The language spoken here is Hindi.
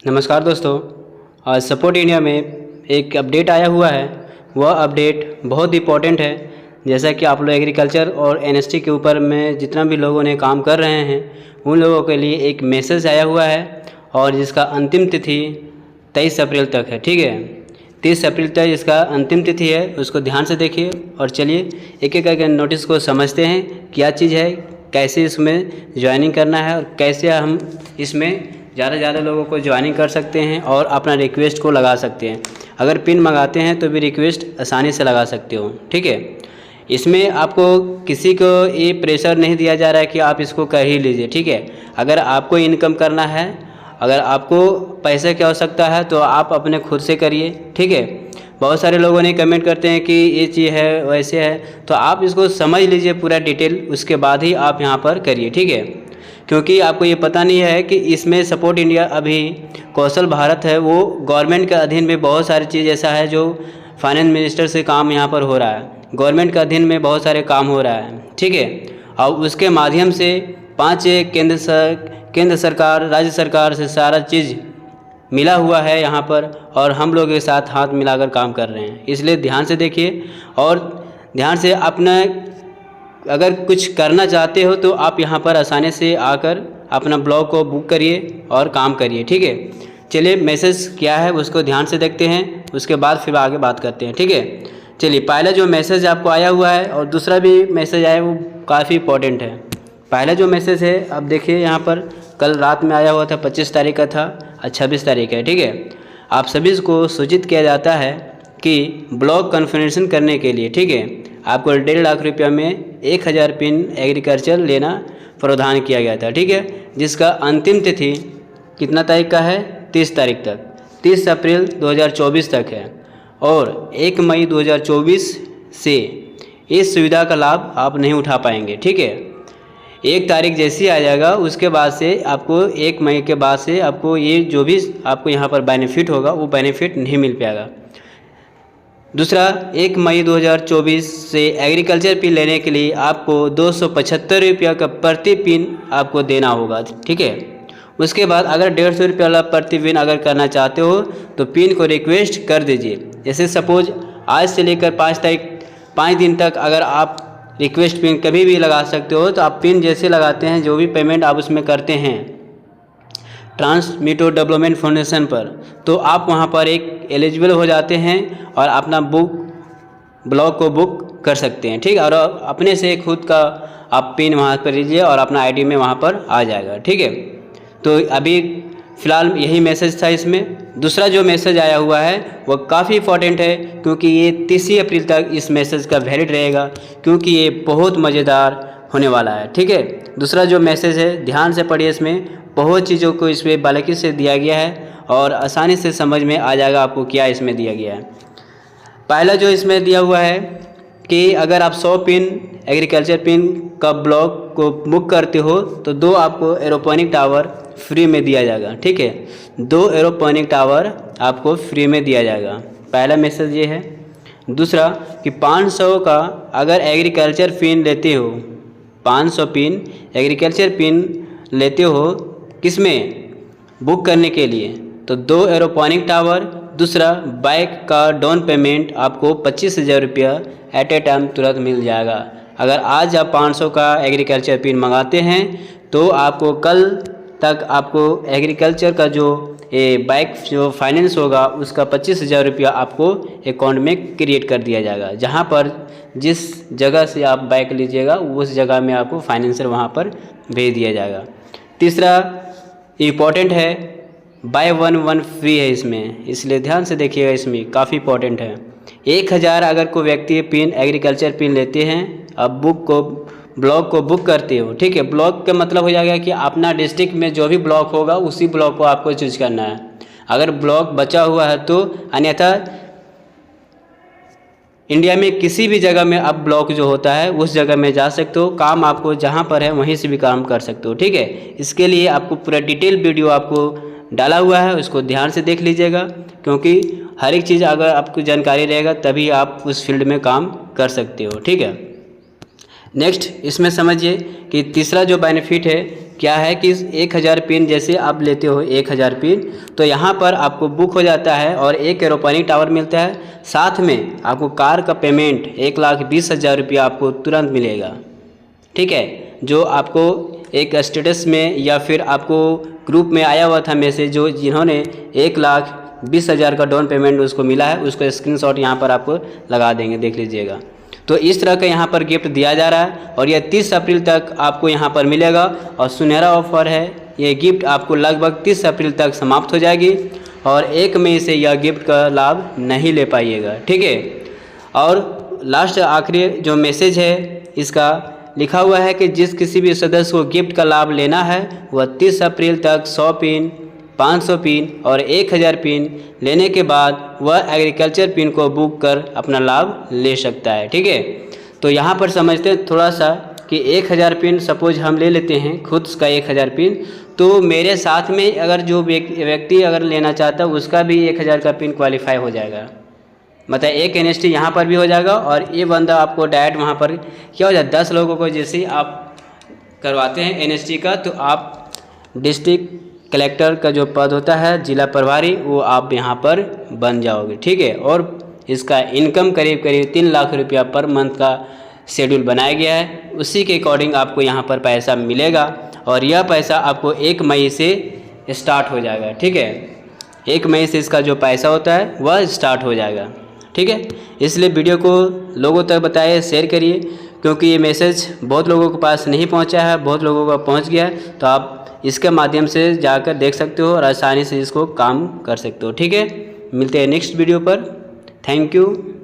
नमस्कार दोस्तों। आज सपोर्ट इंडिया में एक अपडेट आया हुआ है। वह अपडेट बहुत इंपॉर्टेंट है। जैसा कि आप लोग एग्रीकल्चर और एनएसटी के ऊपर में जितना भी लोगों ने काम कर रहे हैं उन लोगों के लिए एक मैसेज आया हुआ है और जिसका अंतिम तिथि 23 अप्रैल तक है। ठीक है, 30 अप्रैल तक इसका अंतिम तिथि है। उसको ध्यान से देखिए और चलिए एक एक करके नोटिस को समझते हैं क्या चीज़ है, कैसे इसमें ज्वाइनिंग करना है और कैसे हम इसमें ज़्यादा से ज़्यादा लोगों को ज्वाइनिंग कर सकते हैं और अपना रिक्वेस्ट को लगा सकते हैं। अगर पिन मंगाते हैं तो भी रिक्वेस्ट आसानी से लगा सकते हो। ठीक है, इसमें आपको किसी को ये प्रेशर नहीं दिया जा रहा है कि आप इसको कर ही लीजिए। ठीक है, अगर आपको इनकम करना है, अगर आपको पैसे की आवश्यकता है तो आप अपने खुद से करिए। ठीक है, बहुत सारे लोगों ने कमेंट करते हैं कि ये चीज़ है वैसे है, तो आप इसको समझ लीजिए पूरा डिटेल, उसके बाद ही आप यहाँ पर करिए। ठीक है, क्योंकि आपको ये पता नहीं है कि इसमें सपोर्ट इंडिया अभी कौशल भारत है, वो गवर्नमेंट के अधीन में बहुत सारी चीज़ ऐसा है जो फाइनेंस मिनिस्टर से काम यहाँ पर हो रहा है। गवर्नमेंट के अधीन में बहुत सारे काम हो रहा है। ठीक है, और उसके माध्यम से 5 केंद्र सरकार, राज्य सरकार से सारा चीज़ मिला हुआ है यहाँ पर और हम लोग के साथ हाथ मिलाकर काम कर रहे हैं। इसलिए ध्यान से देखिए और ध्यान से अपना अगर कुछ करना चाहते हो तो आप यहाँ पर आसानी से आकर अपना ब्लॉग को बुक करिए और काम करिए। ठीक है, चलिए मैसेज क्या है उसको ध्यान से देखते हैं, उसके बाद फिर आगे बात करते हैं। ठीक है, चलिए पहला जो मैसेज आपको आया हुआ है और दूसरा भी मैसेज आया है वो काफ़ी इंपॉर्टेंट है। पहला जो मैसेज है आप देखिए यहाँ पर कल रात में आया हुआ था, 25 तारीख का था, आज 26 तारीख है। ठीक है, आप सभी को सूचित किया जाता है कि ब्लॉग कन्फर्मेशन करने के लिए, ठीक है, आपको 1.5 लाख रुपया में 1000 पिन एग्रीकल्चर लेना प्रावधान किया गया था। ठीक है, जिसका अंतिम तिथि कितना तारीख का है, 30 तारीख तक, 30 अप्रैल 2024 तक है और 1 मई 2024 से इस सुविधा का लाभ आप नहीं उठा पाएंगे। ठीक है, 1 तारीख जैसी आ जाएगा उसके बाद से आपको 1 मई के बाद से आपको ये जो भी आपको यहाँ पर बेनिफिट होगा वो बेनिफिट नहीं मिल पाएगा। दूसरा, 1 मई 2024 से एग्रीकल्चर पिन लेने के लिए आपको 275 रुपया का प्रति पिन आपको देना होगा। ठीक है, उसके बाद अगर 150 रुपया वाला प्रति पिन अगर करना चाहते हो तो पिन को रिक्वेस्ट कर दीजिए। जैसे सपोज आज से लेकर 5 दिन तक अगर आप रिक्वेस्ट पिन कभी भी लगा सकते हो, तो आप पिन जैसे लगाते हैं जो भी पेमेंट आप उसमें करते हैं ट्रांसमिटो डेवलपमेंट फाउंडेशन पर, तो आप वहां पर एक एलिजिबल हो जाते हैं और अपना ब्लॉग को बुक कर सकते हैं। ठीक है, और अपने से खुद का आप पिन वहां पर लीजिए और अपना आईडी में वहां पर आ जाएगा। ठीक है, तो अभी फ़िलहाल यही मैसेज था इसमें। दूसरा जो मैसेज आया हुआ है वो काफ़ी इंपॉर्टेंट है क्योंकि ये 30 अप्रैल तक इस मैसेज का वैलिड रहेगा, क्योंकि ये बहुत मज़ेदार होने वाला है। ठीक है, दूसरा जो मैसेज है ध्यान से पढ़िए, इसमें बहुत चीज़ों को इसमें बारीकी से दिया गया है और आसानी से समझ में आ जाएगा आपको क्या इसमें दिया गया है। पहला जो इसमें दिया हुआ है कि अगर आप 100 पिन एग्रीकल्चर पिन का ब्लॉग को बुक करते हो तो 2 आपको एरोपोनिक टावर फ्री में दिया जाएगा। ठीक है, 2 एरोपोनिक टावर आपको फ्री में दिया जाएगा। पहला मैसेज ये है। दूसरा कि 500 का अगर एग्रीकल्चर पिन लेते हो, 500 पिन एग्रीकल्चर पिन लेते हो किसमें बुक करने के लिए, तो 2 एरोपोनिक टावर। दूसरा, बाइक का डाउन पेमेंट आपको 25,000 रुपया एट ए टाइम तुरंत मिल जाएगा। अगर आज आप 500 का एग्रीकल्चर पिन मंगाते हैं तो आपको कल तक आपको एग्रीकल्चर का जो बाइक जो फाइनेंस होगा उसका 25,000 रुपया आपको अकाउंट में क्रिएट कर दिया जाएगा। जहां पर जिस जगह से आप बाइक लीजिएगा उस जगह में आपको फाइनेंसर वहां पर भेज दिया जाएगा। तीसरा इम्पॉर्टेंट है, बाय 1 फ्री है इसमें, इसलिए ध्यान से देखिएगा, इसमें काफ़ी इंपॉर्टेंट है। 1000 अगर कोई व्यक्ति पिन एग्रीकल्चर पिन लेते हैं, अब ब्लॉक को बुक करते हो। ठीक है, ब्लॉक का मतलब हो जाएगा कि अपना डिस्ट्रिक्ट में जो भी ब्लॉक होगा उसी ब्लॉक को आपको चूज करना है। अगर ब्लॉक बचा हुआ है तो अन्यथा इंडिया में किसी भी जगह में आप ब्लॉक जो होता है उस जगह में जा सकते हो, काम आपको जहां पर है वहीं से भी काम कर सकते हो। ठीक है, इसके लिए आपको पूरा डिटेल वीडियो आपको डाला हुआ है, उसको ध्यान से देख लीजिएगा, क्योंकि हर एक चीज़ अगर आपको जानकारी रहेगा तभी आप उस फील्ड में काम कर सकते हो। ठीक है, नेक्स्ट इसमें समझिए कि तीसरा जो बेनिफिट है क्या है कि 1000 पिन जैसे आप लेते हो 1000 पिन, तो यहाँ पर आपको बुक हो जाता है और एक एरोपोनिक टावर मिलता है, साथ में आपको कार का पेमेंट 1,20,000 रुपया आपको तुरंत मिलेगा। ठीक है, जो आपको एक स्टेटस में या फिर आपको ग्रुप में आया हुआ था मैसेज, जो जिन्होंने 1,20,000 का डाउन पेमेंट उसको मिला है, उसको स्क्रीनशॉट यहाँ पर आपको लगा देंगे, देख लीजिएगा। तो इस तरह का यहाँ पर गिफ्ट दिया जा रहा है और यह 30 अप्रैल तक आपको यहाँ पर मिलेगा और सुनहरा ऑफर है। ये गिफ्ट आपको लगभग 30 अप्रैल तक समाप्त हो जाएगी और 1 मई से यह गिफ्ट का लाभ नहीं ले पाइएगा। ठीक है, और लास्ट आखिरी जो मैसेज है इसका लिखा हुआ है कि जिस किसी भी सदस्य को गिफ्ट का लाभ लेना है वह 30 अप्रैल तक 100 पिन, 500 पिन और 1000 पिन लेने के बाद वह एग्रीकल्चर पिन को बुक कर अपना लाभ ले सकता है। ठीक है, तो यहाँ पर समझते हैं थोड़ा सा कि 1000 पिन सपोज हम ले लेते हैं खुद का 1000 पिन, तो मेरे साथ में अगर जो व्यक्ति अगर लेना चाहता है उसका भी 1000 का पिन क्वालिफाई हो जाएगा। मतलब एक NST यहाँ पर भी हो जाएगा और ये बंदा आपको डायरेक्ट वहाँ पर क्या हो जाए, 10 लोगों को जैसे आप करवाते हैं NST का, तो आप डिस्ट्रिक्ट कलेक्टर का जो पद होता है जिला प्रभारी, वो आप यहाँ पर बन जाओगे। ठीक है, और इसका इनकम करीब 3 लाख रुपया पर मंथ का शेड्यूल बनाया गया है, उसी के अकॉर्डिंग आपको यहाँ पर पैसा मिलेगा और यह पैसा आपको 1 मई से स्टार्ट हो जाएगा। ठीक है, 1 मई से इसका जो पैसा होता है वह स्टार्ट हो जाएगा। ठीक है, इसलिए वीडियो को लोगों तक बताइए, शेयर करिए, क्योंकि ये मैसेज बहुत लोगों के पास नहीं पहुंचा है, बहुत लोगों का पहुंच गया है, तो आप इसके माध्यम से जाकर देख सकते हो और आसानी से इसको काम कर सकते हो। ठीक है, मिलते हैं नेक्स्ट वीडियो पर। Thank you.